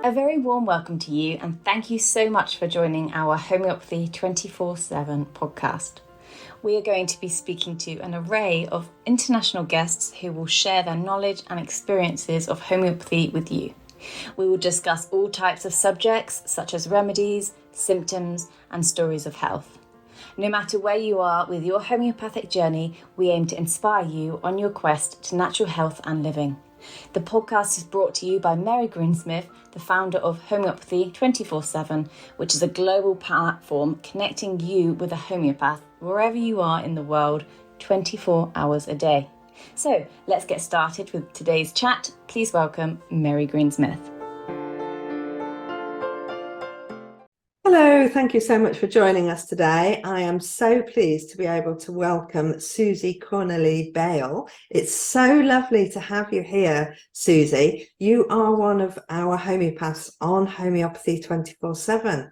A very warm welcome to you, and thank you so much for joining our Homeopathy 24/7 podcast. We are going to be speaking to an array of international guests who will share their knowledge and experiences of homeopathy with you. We will discuss all types of subjects such as remedies, symptoms, and stories of health. No matter where you are with your homeopathic journey, we aim to inspire you on your quest to natural health and living. The podcast is brought to you by Mary Greensmith, the founder of Homeopathy 24/7, which is a global platform connecting you with a homeopath wherever you are in the world, 24 hours a day. So let's get started with today's chat. Please welcome Mary Greensmith. Hello, thank you so much for joining us today. I am so pleased to be able to welcome Susie Connolly Bale. It's so lovely to have you here, Susie. You are one of our homeopaths on Homeopathy 24/7.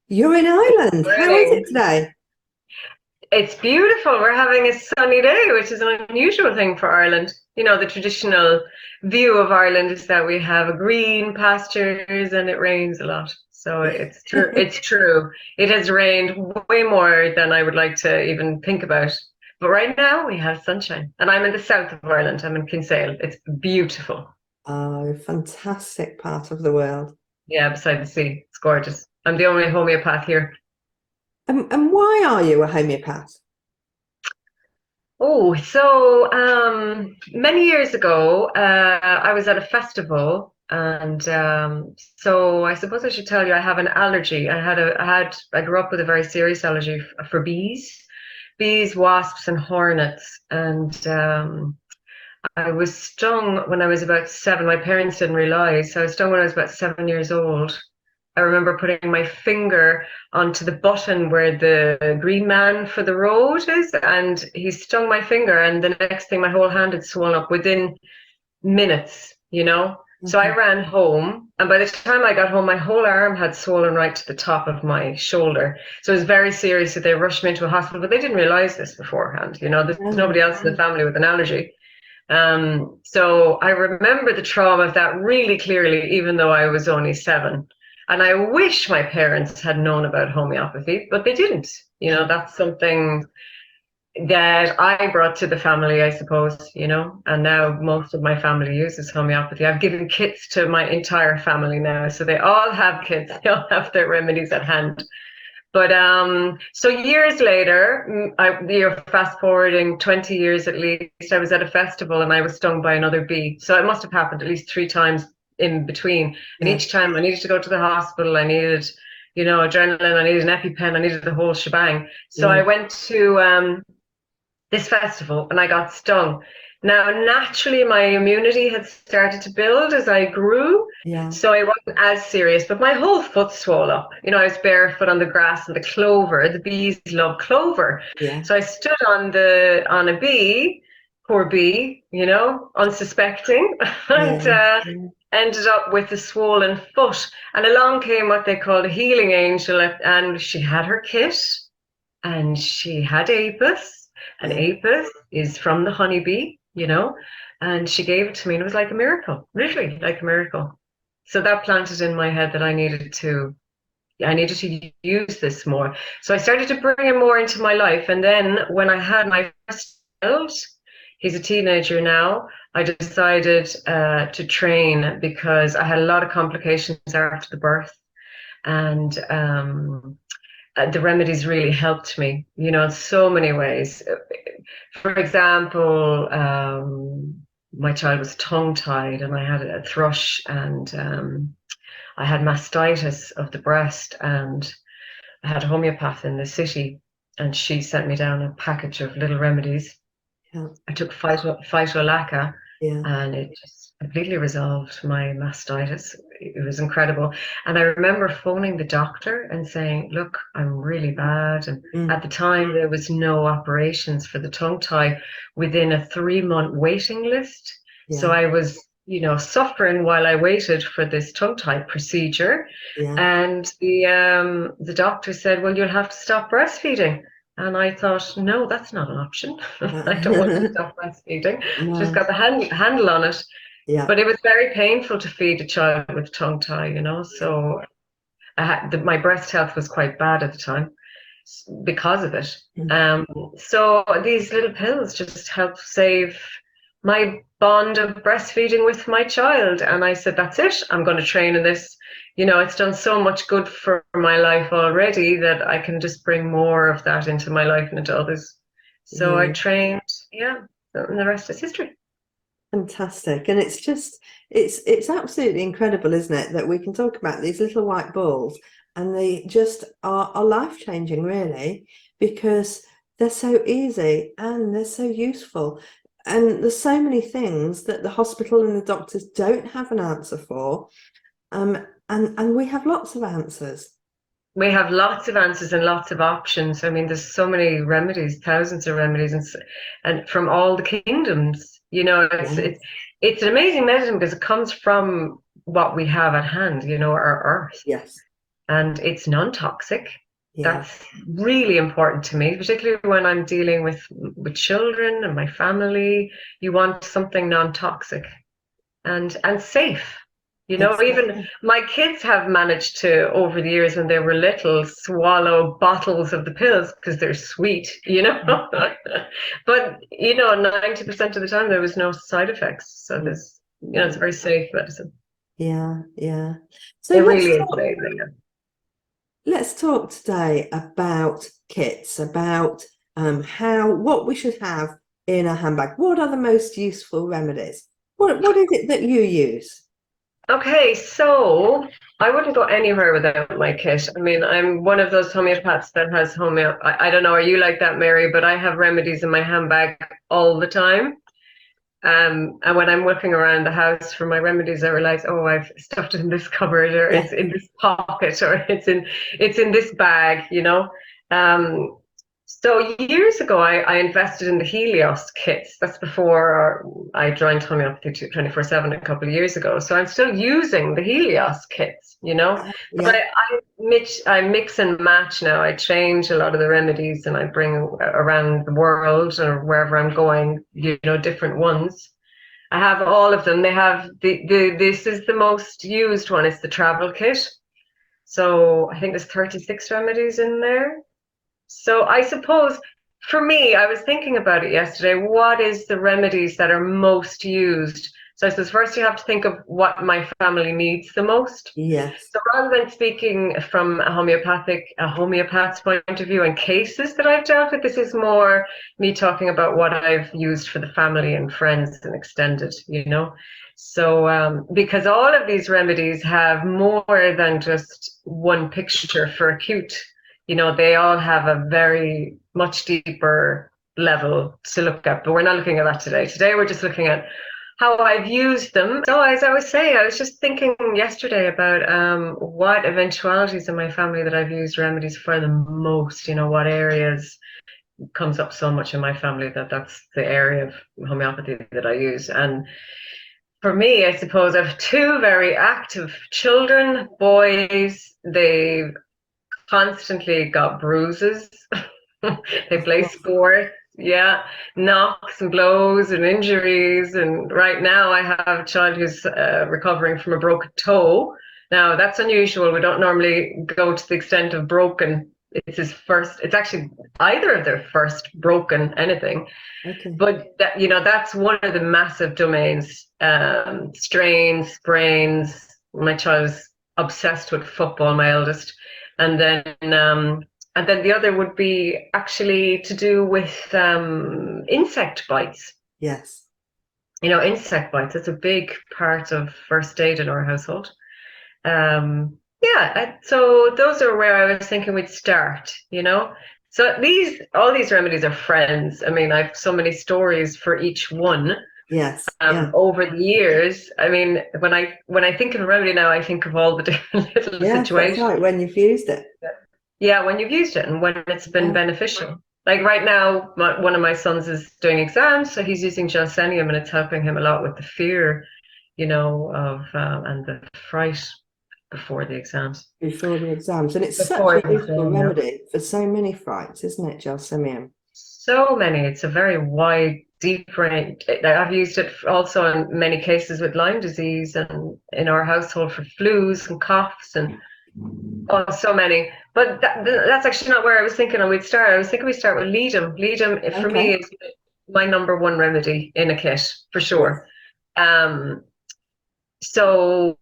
You're in Ireland. How is it today? It's beautiful. We're having a sunny day, which is an unusual thing for Ireland. You know, the traditional view of Ireland is that we have green pastures and it rains a lot. So it's true. It's true. It has rained way more than I would like to even think about. But right now we have sunshine. And I'm in the south of Ireland. I'm in Kinsale. It's beautiful. Oh, fantastic part of the world. Yeah, beside the sea. It's gorgeous. I'm the only homeopath here. And why are you a homeopath? Oh, so many years ago, I was at a festival, and so I suppose I should tell you I have an allergy. I grew up with a very serious allergy for bees, wasps, and hornets, and I was stung when I was about 7. My parents didn't realize, so I was stung when I was about 7 years old. I remember putting my finger onto the button where the green man for the road is, and he stung my finger, and the next thing my whole hand had swollen up within minutes, you know? So I ran home, and by the time I got home, my whole arm had swollen right to the top of my shoulder. So it was very serious that they rushed me into a hospital, but they didn't realize this beforehand, you know? There's nobody else in the family with an allergy. So I remember the trauma of that really clearly, even though I was only 7. And I wish my parents had known about homeopathy, but they didn't. You know, that's something that I brought to the family, I suppose, you know, and now most of my family uses homeopathy. I've given kits to my entire family now, so they all have kits, they all have their remedies at hand. But so years later, you're fast forwarding 20 years at least, I was at a festival and I was stung by another bee. So it must have happened at least 3 times in between, and each time I needed to go to the hospital. I needed, you know, adrenaline, I needed an EpiPen, I needed the whole shebang. So I went to this festival and I got stung. Now naturally my immunity had started to build as I grew, so I wasn't as serious, but my whole foot swole up. You know, I was barefoot on the grass and the clover, the bees love clover. So I stood on a bee, poor bee, you know, unsuspecting, and ended up with a swollen foot. And along came what they called a healing angel, and she had her kit, and she had apis, and apis is from the honeybee, you know, and she gave it to me, and it was like a miracle, literally like a miracle. So that planted in my head that I needed to use this more. So I started to bring it more into my life. And then when I had my first child, he's a teenager now, I decided to train because I had a lot of complications after the birth. And the remedies really helped me, you know, in so many ways. For example, my child was tongue-tied and I had a thrush, and I had mastitis of the breast, and I had a homeopath in the city, and she sent me down a package of little remedies. I took phytolacca, and it just completely resolved my mastitis. It was incredible. And I remember phoning the doctor and saying, look, I'm really bad. And at the time, there was no operations for the tongue tie within a 3-month waiting list. So I was, you know, suffering while I waited for this tongue tie procedure. And the doctor said, well, you'll have to stop breastfeeding. And I thought, no, that's not an option. I don't want to stop breastfeeding. Just got the handle on it. Yeah. But it was very painful to feed a child with tongue tie, you know. So my breast health was quite bad at the time because of it. Um, so these little pills just help save my bond of breastfeeding with my child. And I said, that's it. I'm going to train in this. You know, it's done so much good for my life already that I can just bring more of that into my life and into others. So I Yeah. trained, yeah, and the rest is history. Fantastic. And it's just, it's absolutely incredible, isn't it, that we can talk about these little white balls and they just are life-changing, really, because they're so easy and they're so useful. And there's so many things that the hospital and the doctors don't have an answer for. And we have lots of answers. We have lots of answers and lots of options. I mean, there's so many remedies, thousands of remedies, and from all the kingdoms. You know, Yes. it's an amazing medicine because it comes from what we have at hand. You know, our earth, Yes. and it's non-toxic. Yeah. That's really important to me, particularly when I'm dealing with children and my family. You want something non-toxic and safe. You know, even Exactly. my kids have managed to, over the years when they were little, swallow bottles of the pills because they're sweet, you know. But, you know, 90% of the time there was no side effects. So there's, you know, it's a very safe medicine. Yeah, yeah. So It really is amazing. let's talk today about kits, about what we should have in a handbag. What are the most useful remedies? What is it that you use? Okay, so I wouldn't go anywhere without my kit. I mean, I'm one of those homeopaths that has I don't know, are you like that, Mary? But I have remedies in my handbag all the time. And when I'm looking around the house for my remedies, I realize, oh, I've stuffed it in this cupboard, or Yeah. it's in this pocket, or it's in this bag, you know. Um, so years ago, I invested in the Helios kits. That's before I joined Homeopathy 24/7 a couple of years ago. So I'm still using the Helios kits, you know. But Yeah. I mix and match now. I change a lot of the remedies and I bring around the world or wherever I'm going, you know, different ones. I have all of them. They have this is the most used one. It's the travel kit. So I think there's 36 remedies in there. So I suppose for me, I was thinking about it yesterday. What is the remedies that are most used? So I suppose first you have to think of what my family needs the most. Yes. So rather than speaking from a homeopath's point of view and cases that I've dealt with, this is more me talking about what I've used for the family and friends and extended, you know. So because all of these remedies have more than just one picture for acute, you know, they all have a very much deeper level to look at, but we're not looking at that today. Today we're just looking at how I've used them. So as I was saying, I was just thinking yesterday about what eventualities in my family that I've used remedies for the most, you know, what areas comes up so much in my family that's the area of homeopathy that I use. And for me, I suppose I have two very active children, boys. They've constantly got bruises. They play sports, yeah, knocks and blows and injuries. And right now I have a child who's recovering from a broken toe. Now that's unusual. We don't normally go to the extent of broken. It's actually either of their first broken anything. Okay. But that, you know, that's one of the massive domains. Strains, sprains. My child is obsessed with football, my eldest. And then the other would be actually to do with insect bites. Yes. You know, insect bites, it's a big part of first aid in our household. So those are where I was thinking we'd start, you know. So all these remedies are friends. I mean, I've so many stories for each one. Yes. Yeah. Over the years. I mean, when I think of a remedy now, I think of all the different little Yes, that's situations. right, when you've used it. Yeah, when you've used it and when it's been beneficial. Like right now, one of my sons is doing exams, so he's using gelsenium, and it's helping him a lot with the fear, you know, of and the fright before the exams. Before the exams. And it's such Before a the useful exam, yeah. remedy for so many frights, isn't it, gelsemium? So many. It's a very wide deeper in it. I've used it also in many cases with Lyme disease and in our household for flus and coughs and so many. But that's actually not where I was thinking we'd start. I was thinking we'd start with Leadum. Leadum, for me, is my number one remedy in a kit, for sure. Yes. So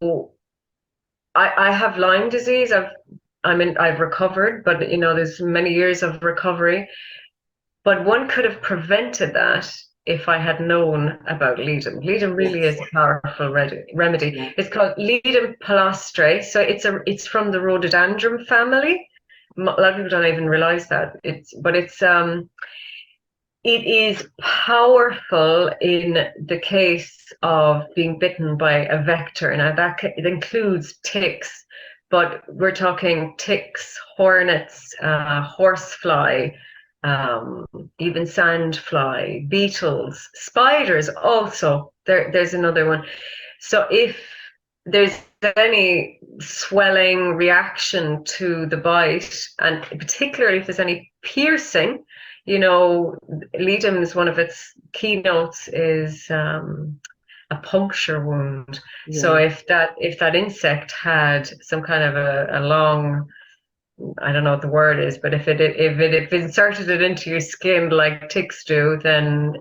I have Lyme disease. I've recovered, but there's many years of recovery. But one could have prevented that if I had known about Leadum. Leadum really is a powerful remedy. Yeah. It's called Leadum palastre. So it's from the rhododendron family. A lot of people don't even realize that. It is powerful in the case of being bitten by a vector. Now it includes ticks, but we're talking ticks, hornets, horsefly, even sandfly, beetles, spiders also. There's another one. So if there's any swelling reaction to the bite, and particularly if there's any piercing, Leadum, one of its keynotes is a puncture wound. Yeah. So if that insect had some kind of a long, I don't know what the word is, but if it inserted it into your skin like ticks do, then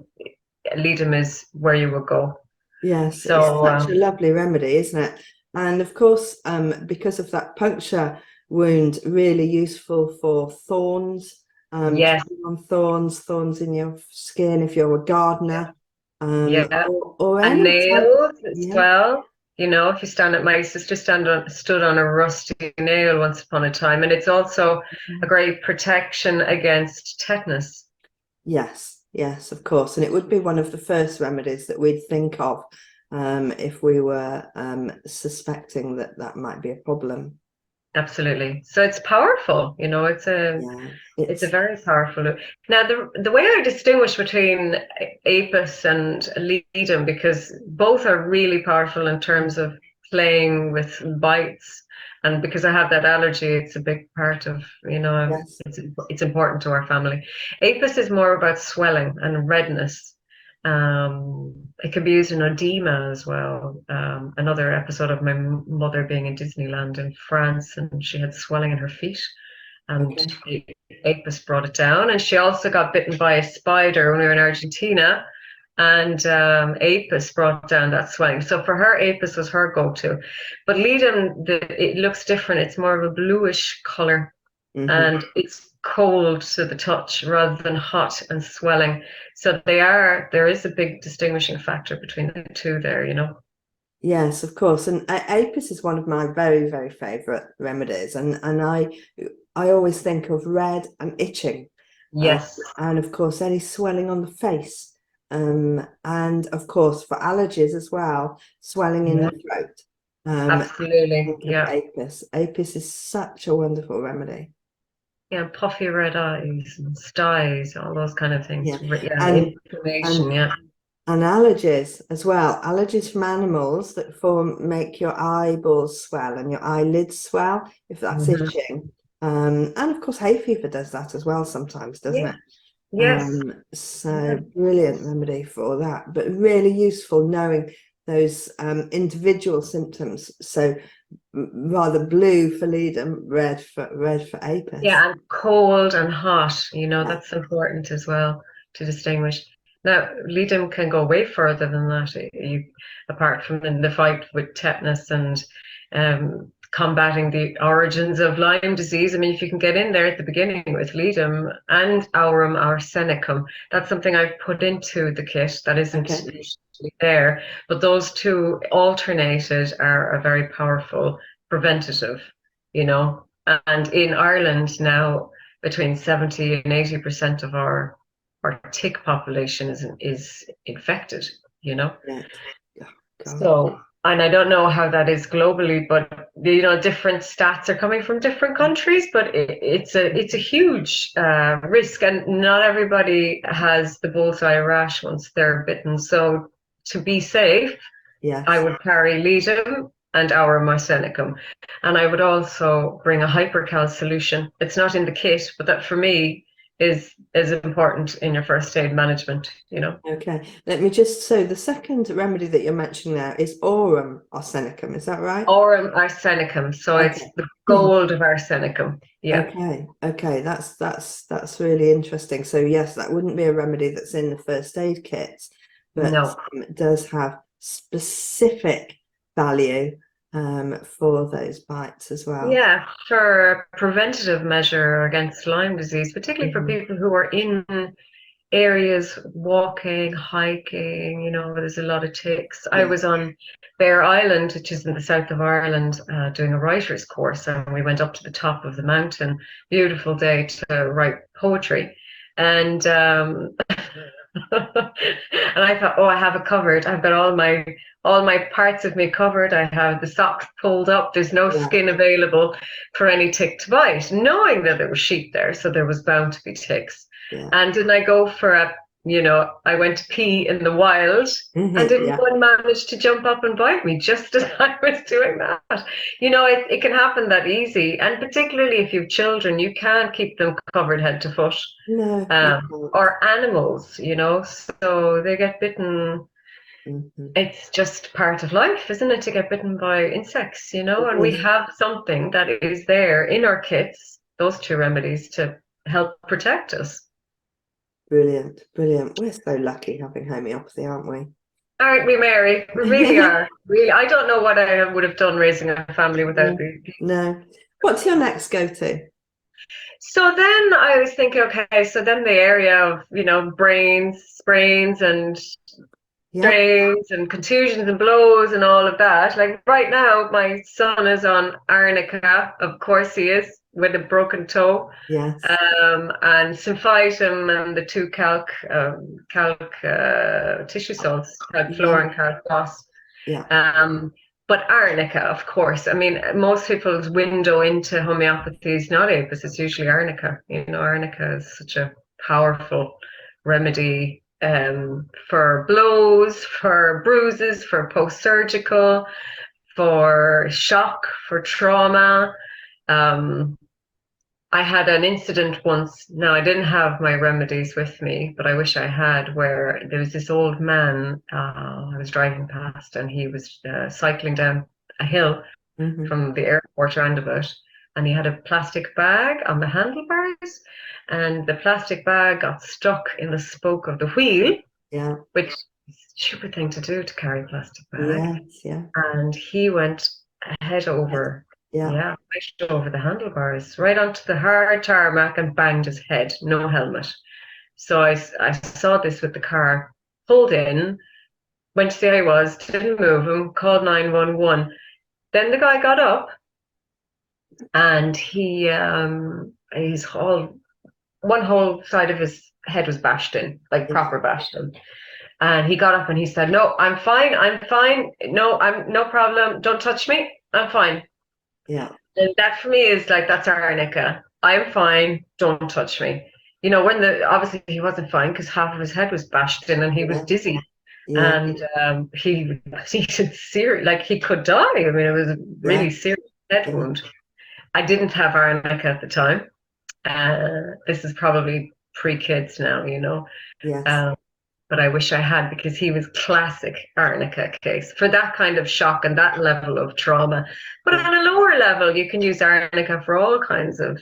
Leadum is where you would go. Yes, so, it's such a lovely remedy, isn't it? And of course, because of that puncture wound, really useful for thorns. Yes, on thorns in your skin if you're a gardener. Or and nails as well. If you stand at, my sister stood on a rusty nail once upon a time, and it's also a great protection against tetanus. Yes, of course. And it would be one of the first remedies that we'd think of if we were suspecting that might be a problem. Absolutely. So it's powerful, it's a very powerful. Now, the way I distinguish between Apis and Leadum, because both are really powerful in terms of playing with bites, and because I have that allergy, it's a big part of, it's important to our family. Apis is more about swelling and redness. It can be used in edema as well. Another episode of my mother being in Disneyland in France, and she had swelling in her feet, and Apis brought it down. And she also got bitten by a spider when we were in Argentina, and Apis brought down that swelling. So for her, Apis was her go-to. But Leadum, it looks different. It's more of a bluish color, and it's cold to the touch rather than hot and swelling. So there is a big distinguishing factor between the two there, Yes, of course. And Apis is one of my very, very favorite remedies. And I always think of red and itching. Yes. And of course, any swelling on the face. And of course, for allergies as well, swelling in the throat. Absolutely. Yeah. Apis is such a wonderful remedy. Yeah, puffy red eyes and styes, all those kind of things. And inflammation, and allergies as well. Allergies from animals that make your eyeballs swell and your eyelids swell if that's itching. And of course, hay fever does that as well sometimes, doesn't it? Yes. So brilliant remedy for that, but really useful knowing those individual symptoms. So rather blue for Leadum, red for Apis. Yeah, and cold and hot, that's important as well to distinguish. Now, Leadum can go way further than that. Apart from the fight with tetanus and combating the origins of Lyme disease. I mean, if you can get in there at the beginning with Leadum and Aurum Arsenicum, that's something I've put into the kit that isn't usually there. But those two alternated are a very powerful preventative, And in Ireland now, between 70 and 80% of our tick population is infected, So, and I don't know how that is globally, but different stats are coming from different countries, but it's a huge risk, and not everybody has the bullseye rash once they're bitten. So to be safe, I would carry Leadum and Aurum Arsenicum, and I would also bring a Hypercal solution. It's not in the kit, but that for me is important in your first aid management, you know. Okay, let me just, so the second remedy that you're mentioning now is Aurum Arsenicum, is that right? Aurum arsenicum, so it's Okay. the gold of arsenicum. Yeah. Okay, that's really interesting. So yes, that wouldn't be a remedy that's in the first aid kits, but No. it does have specific value for those bites as well. Yeah, for a preventative measure against Lyme disease, particularly for Mhm. people who are in areas walking, hiking, you know, there's a lot of ticks. I Yeah, was on Bear Island, which is in the south of Ireland, doing a writer's course, and we went up to the top of the mountain. Beautiful day to write poetry. And and I thought, oh, I have it covered. I've got all my parts of me covered. I have the socks pulled up. There's no yeah, skin available for any tick to bite, knowing that there was sheep there, so there was bound to be ticks. yeah. And didn't I go for I went to pee in the wild, and didn't Yeah, one manage to jump up and bite me just as I was doing that? You know, it can happen that easy. And particularly if you've children, you can't keep them covered head to foot. no, you Um, can't. or animals, you know, so they get bitten. Mhm. It's just part of life, isn't it, to get bitten by insects, you know? And we Yeah. have something that is there in our kits, those two remedies, to help protect us. Brilliant, brilliant. We're so lucky having homeopathy, aren't we? Aren't we, Mary? We really are. Really, I don't know what I would have done raising a family without No, these. no. What's your next go-to? So then I was thinking, okay, so then the area of, sprains and Yeah, strains and contusions and blows and all of that. Like right now, my son is on Arnica, of course he is, with a broken toe, yes, and symphytum and the two calc tissue salts, yeah, calchlor and calcos. yeah, But Arnica, of course. I mean, most people's window into homeopathy is not apis, it's usually Arnica. You know, Arnica is such a powerful remedy for blows, for bruises, for post-surgical, for shock, for trauma. Um, I had an incident once. Now, I didn't have my remedies with me, but I wish I had, where there was this old man I was driving past, and he was cycling down a hill hmm, from the airport roundabout, and he had a plastic bag on the handlebars, and the plastic bag got stuck in the spoke of the wheel, yeah, which is a stupid thing to do, to carry a plastic bag. yes, yeah, And he went head over, yeah, yeah, right over the handlebars, right onto the hard tarmac, and banged his head, no helmet. So I saw this with the car, pulled in, went to see how he was, didn't move him, called 911. Then the guy got up, and one whole side of his head was bashed in, like yeah, proper bashed in. And he got up and he said, "No, I'm fine. I'm fine. No, I'm no problem. Don't touch me. I'm fine." yeah, And that for me is like, that's Arnica. I'm fine. Don't touch me. You know, obviously he wasn't fine because half of his head was bashed in and he was yeah, dizzy, yeah, and he did serious, like he could die. I mean, it was a yeah, really serious head yeah, wound. I didn't have Arnica at the time. This is probably pre-kids now, you know. yes, Um, but I wish I had, because he was classic Arnica case for that kind of shock and that level of trauma. But yeah, on a lower level, you can use Arnica for all kinds of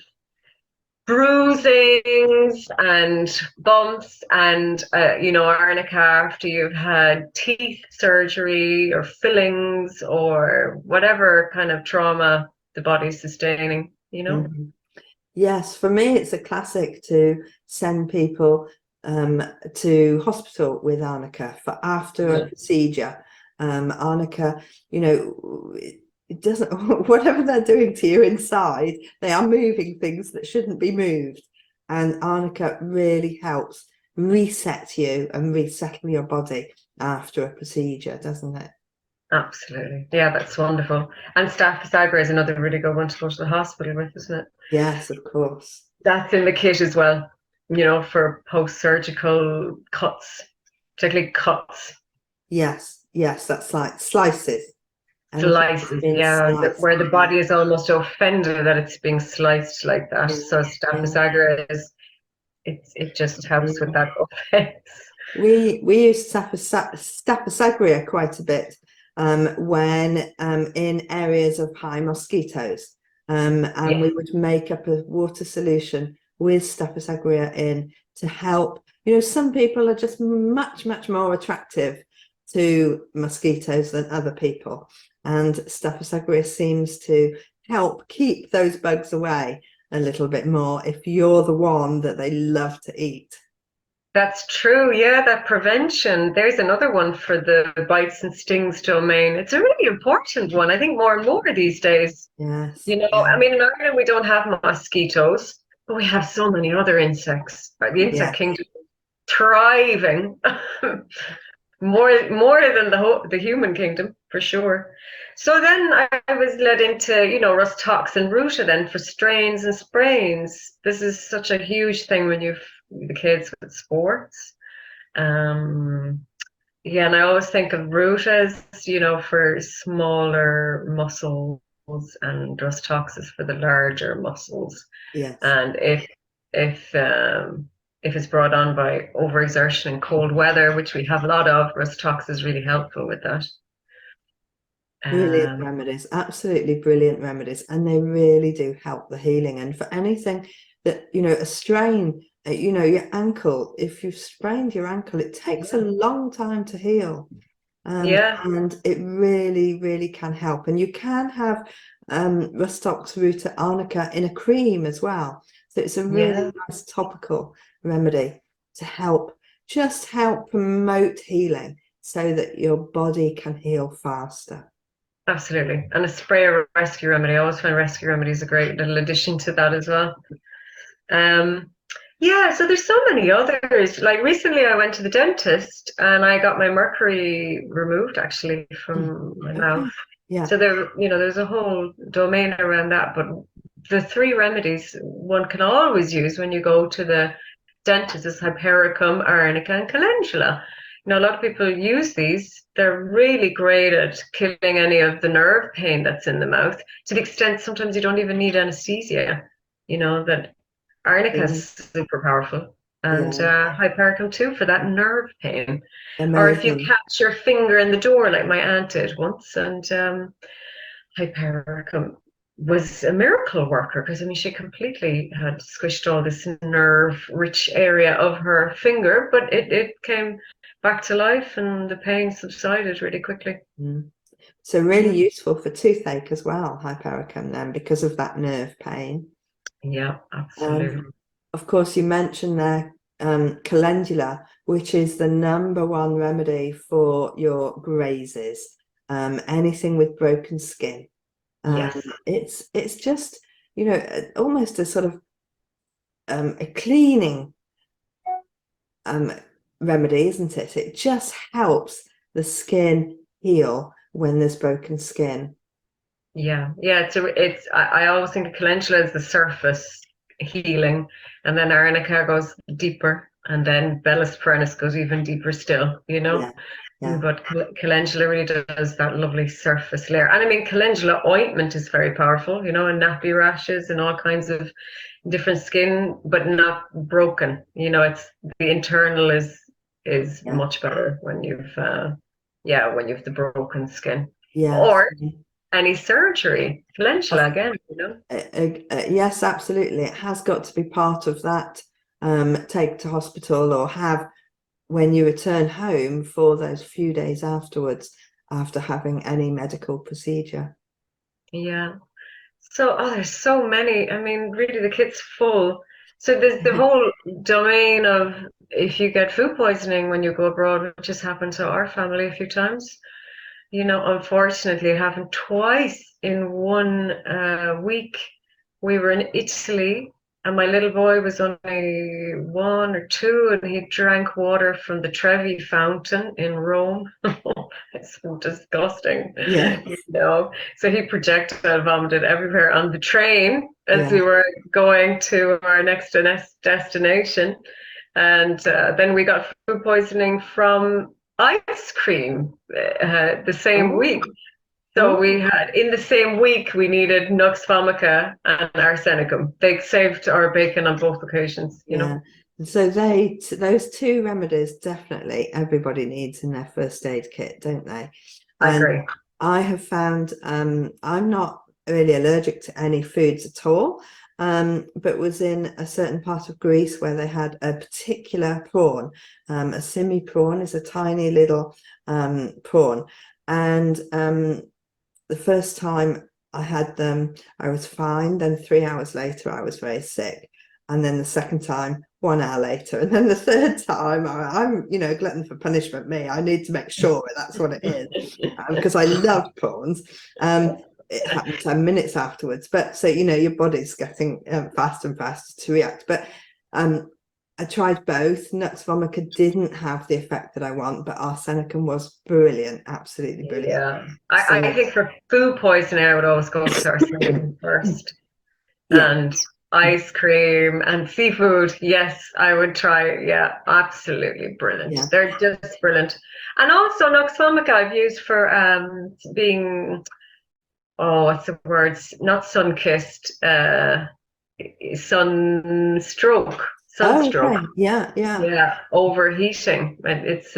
bruisings and bumps, and Arnica after you've had teeth surgery or fillings or whatever kind of trauma the body's sustaining, you know. hmm. Yes, for me, it's a classic to send people to hospital with Arnica for after a Yeah. procedure. Arnica, it doesn't, whatever they're doing to you inside, they are moving things that shouldn't be moved. And Arnica really helps reset you and resettle your body after a procedure, doesn't it? Absolutely. Yeah, that's wonderful. And Staph aureus is another really good one to go to the hospital with, isn't it? Yes, of course. That's in the kit as well, for post-surgical cuts, particularly cuts, Yes, yes, that's like slices. Anything that's slices, been yeah, sliced. where the body is almost offended that it's being sliced like that. Yeah, So Staph yeah, aureus it just helps with that offense. We use Staphysagria quite a bit when in areas of high mosquitoes, and we would make up a water solution with Staphysagria in to help. Some people are just much more attractive to mosquitoes than other people, and Staphysagria seems to help keep those bugs away a little bit more if you're the one that they love to eat. That's true. Yeah, that prevention. There's another one for the bites and stings domain. It's a really important one. I think more and more these days. Yes. I mean, in Ireland we don't have mosquitoes, but we have so many other insects. Right? The insect kingdom is thriving more than the human kingdom for sure. So then I was led into, rust toxin ruta then for strains and sprains. This is such a huge thing when you've the kids with sports. And I always think of ruta as, for smaller muscles and rust toxins for the larger muscles. Yes. And if it's brought on by overexertion in cold weather, which we have a lot of, rust toxins is really helpful with that. Brilliant remedies, absolutely brilliant remedies, and they really do help the healing. And for anything that, a strain, your ankle, if you've sprained your ankle, it takes a long time to heal. And it really can help. And you can have Rustox Ruta Arnica in a cream as well. So it's a really nice topical remedy to help promote healing so that your body can heal faster. Absolutely. And a spray or rescue remedy. I always find rescue remedies a great little addition to that as well. So there's so many others. Like recently I went to the dentist and I got my mercury removed actually from my mouth. Yeah. So there's a whole domain around that. But the 3 remedies one can always use when you go to the dentist is Hypericum, Arnica, and Calendula. A lot of people use these. They're really great at killing any of the nerve pain that's in the mouth, to the extent sometimes you don't even need anesthesia. That Arnica is super powerful. And Hypericum too for that nerve pain. Amazing. Or if you catch your finger in the door like my aunt did once, and Hypericum was a miracle worker, because she completely had squished all this nerve-rich area of her finger, but it came back to life and the pain subsided really quickly. So really useful for toothache as well, Hypericum, then, because of that nerve pain. Yeah, absolutely. Of course, you mentioned there Calendula, which is the #1 remedy for your grazes, anything with broken skin. It's just, almost a sort of a cleaning remedy, isn't it? It just helps the skin heal when there's broken skin. I always think of Calendula as the surface healing, and then Arnica goes deeper, and then Bellis perennis goes even deeper still, But Calendula really does that lovely surface layer. And Calendula ointment is very powerful, and nappy rashes and all kinds of different skin, but not broken. It's the internal is much better when you've the broken skin. Or any surgery, Calendula again, yes, absolutely. It has got to be part of that. Take to hospital or have when you return home for those few days afterwards, after having any medical procedure. So there's so many. Really the kit's full. So there's the whole domain of if you get food poisoning when you go abroad, which has happened to our family a few times. Unfortunately, it happened twice in 1 week. We were in Italy, and my little boy was only 1 or 2, and he drank water from the Trevi fountain in Rome. It's so disgusting. So he projectile vomited everywhere on the train as we were going to our next destination. And then we got food poisoning from ice cream the same week. So we had, in the same week, we needed Nux Vomica and Arsenicum. They saved our bacon on both occasions, So those two remedies definitely everybody needs in their first aid kit, don't they? I And agree. I have found I'm not really allergic to any foods at all, but was in a certain part of Greece where they had a particular prawn. A simi prawn is a tiny little prawn, and the first time I had them, I was fine. Then 3 hours later, I was very sick. And then the second time, 1 hour later. And then the third time, I'm, glutton for punishment, me. I need to make sure that's what it is, because I love prawns. It happened 10 minutes afterwards. But so, your body's getting faster and faster to react. But I tried both. Nux vomica didn't have the effect that I want, but Arsenicum was brilliant, absolutely brilliant. Yeah, So, I think for food poisoning, I would always go to Arsenicum first. yeah. And ice cream and seafood, yes, I would try. Yeah, absolutely brilliant. Yeah. They're just brilliant. And also Nux vomica I've used for being, what's the words? Not sun-kissed, sunstroke. Sunstroke. Okay. Yeah. Yeah, overheating. And it's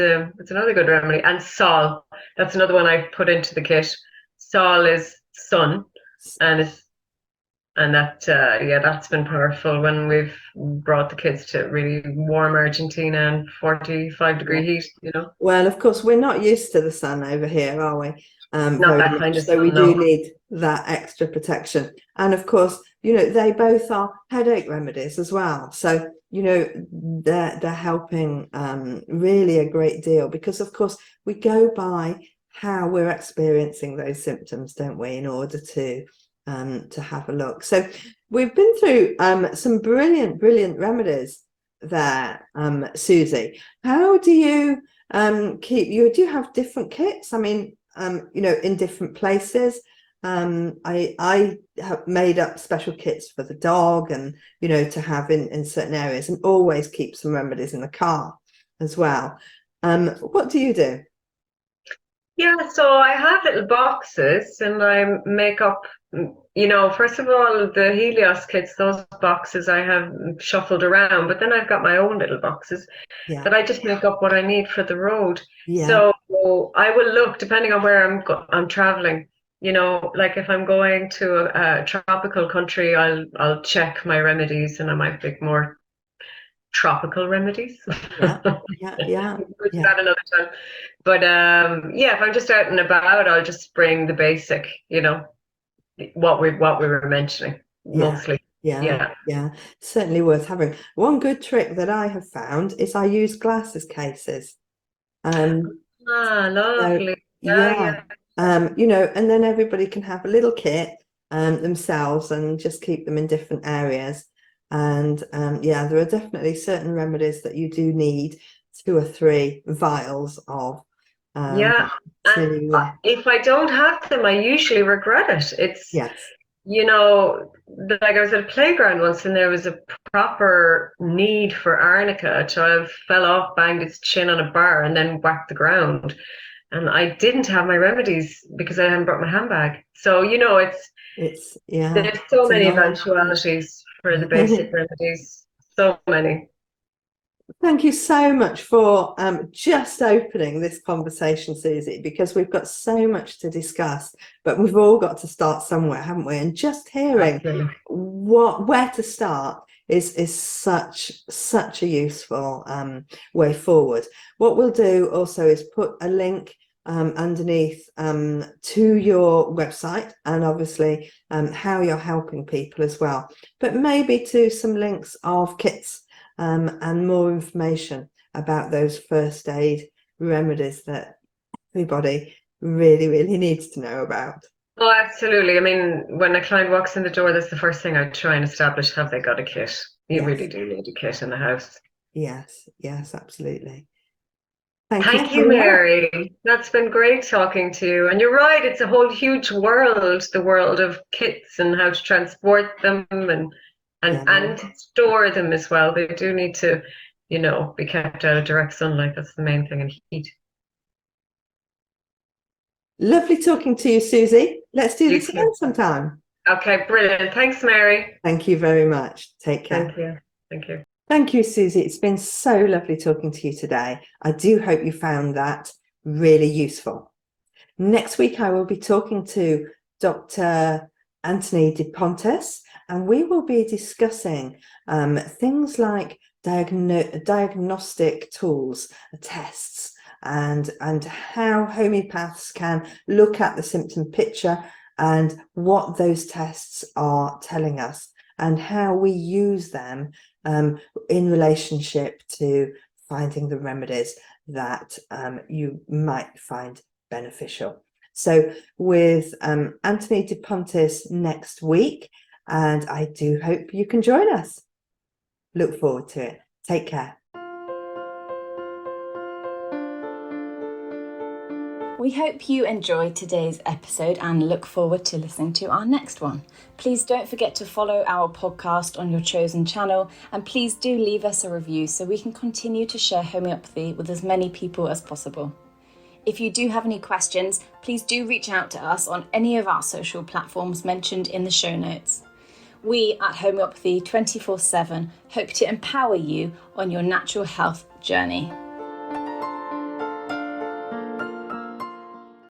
another good remedy. And Sol, that's another one I've put into the kit. Sol is sun, and that's been powerful when we've brought the kids to really warm Argentina and 45-degree heat, Well, of course, we're not used to the sun over here, are we? Not Very that much. kind of So we sun, do no. need that extra protection. And of course, they both are headache remedies as well. So, they're helping really a great deal, because of course we go by how we're experiencing those symptoms, don't we, in order to have a look. So we've been through some brilliant remedies there, Susie. How do you do you have different kits? I mean, in different places. I have made up special kits for the dog, and to have in certain areas, and always keep some remedies in the car as well. What do you do? Yeah, so I have little boxes and I make up, first of all, the Helios kits, those boxes I have shuffled around, but then I've got my own little boxes Yeah. that I just make up what I need for the road. Yeah. So I will look, depending on where I'm traveling, like if I'm going to a tropical country, I'll check my remedies and I might pick more tropical remedies. Yeah. That another time. But if I'm just out and about, I'll just bring the basic, what we were mentioning mostly. Yeah. Certainly worth having. One good trick that I have found is I use glasses cases. Lovely. So, and then everybody can have a little kit themselves and just keep them in different areas. And there are definitely certain remedies that you do need 2 or 3 vials of. And if I don't have them, I usually regret it. It's, yes. Like I was at a playground once and there was a proper need for Arnica. A child fell off, banged its chin on a bar, and then whacked the ground. And I didn't have my remedies because I hadn't brought my handbag. So, there's so many eventualities for the basic remedies. So many. Thank you so much for just opening this conversation, Susie, because we've got so much to discuss, but we've all got to start somewhere, haven't we? And just hearing where to start is such a useful way forward. What we'll do also is put a link underneath to your website, and obviously how you're helping people as well, but maybe to some links of kits and more information about those first aid remedies that everybody really needs to know about. Oh, absolutely. I mean, when a client walks in the door, that's the first thing I try and establish. Have they got a kit? You really do need a kit in the house. Yes, absolutely. Thank you, Mary. That's been great talking to you. And you're right, it's a whole huge world, the world of kits and how to transport them and store them as well. They do need to, be kept out of direct sunlight. That's the main thing, and heat. Lovely talking to you, Susie. Let's do this again sometime. Okay, brilliant. Thanks, Mary. Thank you very much. Take care. Thank you. Thank you, Susie. It's been so lovely talking to you today. I do hope you found that really useful. Next week, I will be talking to Dr. Anthony De Pontes, and we will be discussing things like diagnostic tools, tests, and how homeopaths can look at the symptom picture and what those tests are telling us, and how we use them in relationship to finding the remedies that you might find beneficial. So with Anthony De Pontes next week, and I do hope you can join us. Look forward to it. Take care. We hope you enjoyed today's episode and look forward to listening to our next one. Please don't forget to follow our podcast on your chosen channel, and please do leave us a review so we can continue to share homeopathy with as many people as possible. If you do have any questions, please do reach out to us on any of our social platforms mentioned in the show notes. We at Homeopathy 24/7 hope to empower you on your natural health journey.